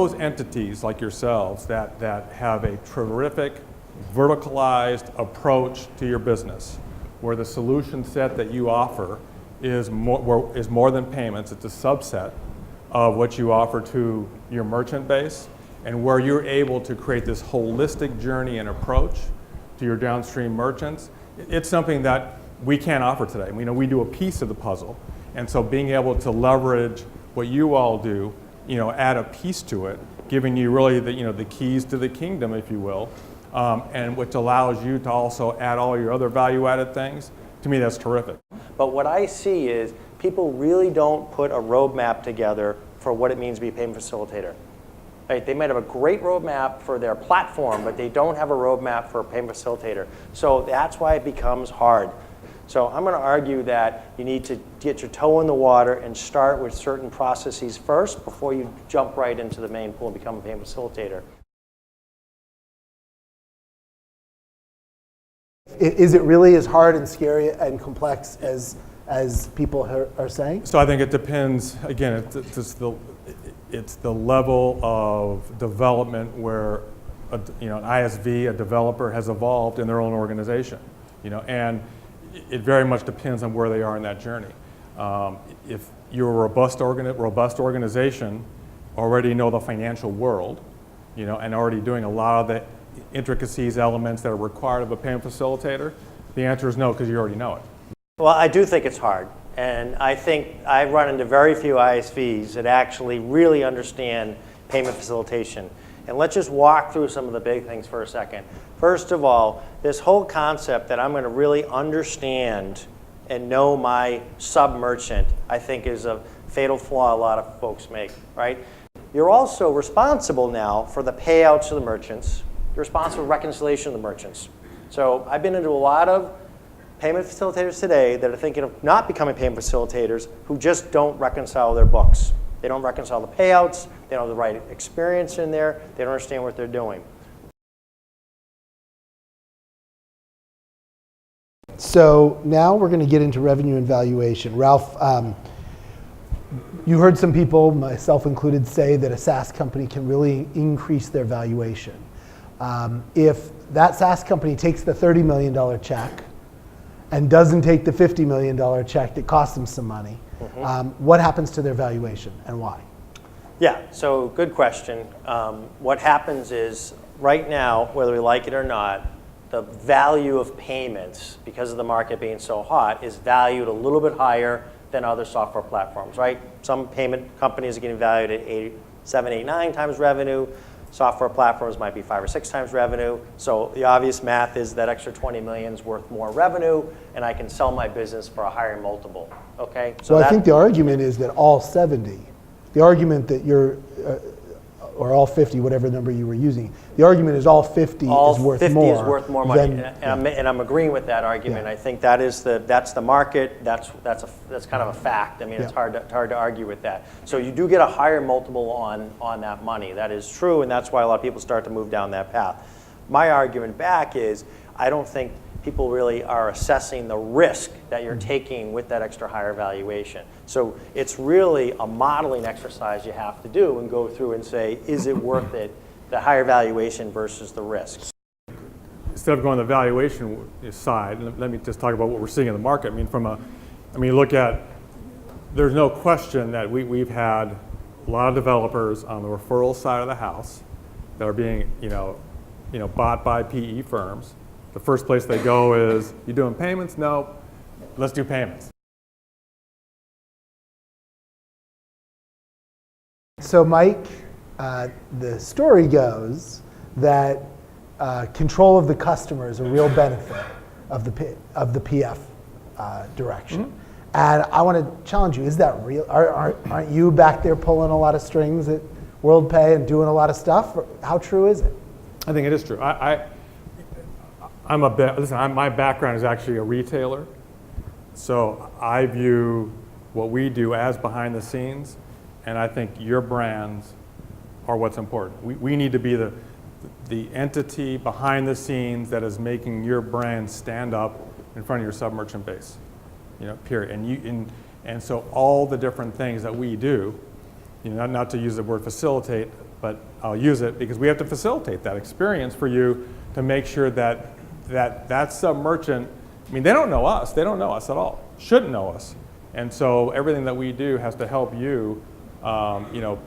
those entities like yourselves that have a terrific verticalized approach to your business, where the solution set that you offer is more than payments, it's a subset of what you offer to your merchant base, and where you're able to create this holistic journey and approach to your downstream merchants, it's something that we can't offer today. We do a piece of the puzzle, and so being able to leverage what you all do, add a piece to it, giving you really the keys to the kingdom, if you will, and which allows you to also add all your other value-added things. To me, that's terrific. But what I see is people really don't put a roadmap together for what it means to be a payment facilitator. Right? They might have a great roadmap for their platform, but they don't have a roadmap for a payment facilitator. So that's why it becomes hard. So I'm going to argue that you need to get your toe in the water and start with certain processes first before you jump right into the main pool and become a payment facilitator. Is it really as hard and scary and complex as people are saying? So I think it depends. Again, it's the level of development where an ISV, a developer, has evolved in their own organization. And it very much depends on where they are in that journey. If you're a robust organization, already know the financial world, and already doing a lot of the intricacies, elements that are required of a payment facilitator, the answer is no, because you already know it. Well, I do think it's hard. And I think I've run into very few ISVs that actually really understand payment facilitation. And let's just walk through some of the big things for a second. First of all, this whole concept that I'm going to really understand and know my sub-merchant, I think is a fatal flaw a lot of folks make, right? You're also responsible now for the payouts to the merchants. You're responsible for reconciliation of the merchants. So I've been into a lot of payment facilitators today that are thinking of not becoming payment facilitators who just don't reconcile their books. They don't reconcile the payouts. They don't have the right experience in there. They don't understand what they're doing. So now we're going to get into revenue and valuation. Ralph, you heard some people, myself included, say that a SaaS company can really increase their valuation. If that SaaS company takes the $30 million check and doesn't take the $50 million check that costs them some money, what happens to their valuation and why? Yeah, so good question. What happens is right now, whether we like it or not, the value of payments, because of the market being so hot, is valued a little bit higher than other software platforms, right? Some payment companies are getting valued at 7, 8, 9 times revenue. Software platforms might be 5 or 6 times revenue. So the obvious math is that extra 20 million is worth more revenue, and I can sell my business for a higher multiple. Okay. So well, I think the argument is that all 70, the argument that you're, or all 50, whatever number you were using, the argument is all 50 is worth 50 more. Is worth more money, and I'm agreeing with that argument. Yeah. I think that's the market. That's kind of a fact. I mean, it's hard to argue with that. So you do get a higher multiple on that money. That is true, and that's why a lot of people start to move down that path. My argument back is I don't think people really are assessing the risk that you're taking with that extra higher valuation. So it's really a modeling exercise you have to do and go through and say, is it worth it, the higher valuation versus the risk? Instead of going the valuation side, let me just talk about what we're seeing in the market. Look at, there's no question that we've had a lot of developers on the referral side of the house that are being, bought by PE firms. The first place they go is, you doing payments? No, let's do payments. So Mike, the story goes that control of the customer is a real benefit of the PF direction. And I want to challenge you, is that real? Aren't you back there pulling a lot of strings at Worldpay and doing a lot of stuff? How true is it? I think it is true. My background is actually a retailer, so I view what we do as behind the scenes, and I think your brands are what's important. We need to be the entity behind the scenes that is making your brand stand up in front of your sub-merchant base, period. And so all the different things that we do, not to use the word facilitate, but I'll use it because we have to facilitate that experience for you to make sure that that sub-merchant, I mean, they don't know us. They don't know us at all. Shouldn't know us. And so everything that we do has to help you,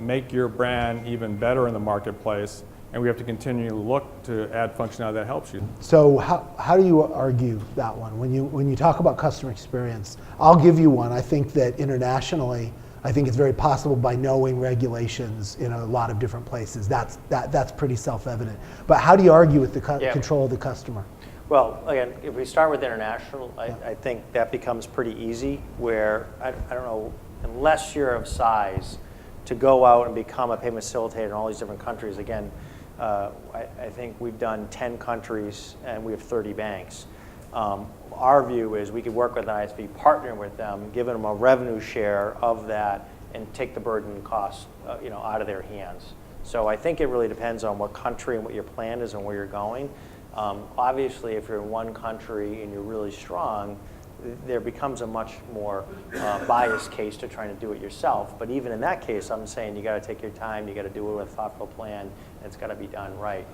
make your brand even better in the marketplace. And we have to continue to look to add functionality that helps you. So how do you argue that one? When you talk about customer experience, I'll give you one. I think that internationally, I think it's very possible by knowing regulations in a lot of different places. That's pretty self-evident. But how do you argue with the control of the customer? Well, again, if we start with international, I think that becomes pretty easy where, I don't know, unless you're of size to go out and become a payment facilitator in all these different countries, again, I think we've done 10 countries and we have 30 banks. Our view is we could work with an ISV, partner with them, give them a revenue share of that, and take the burden and cost out of their hands. So I think it really depends on what country and what your plan is and where you're going. Obviously, if you're in one country and you're really strong, there becomes a much more biased case to trying to do it yourself. But even in that case, I'm saying you got to take your time, you got to do it with a thoughtful plan, and it's got to be done right.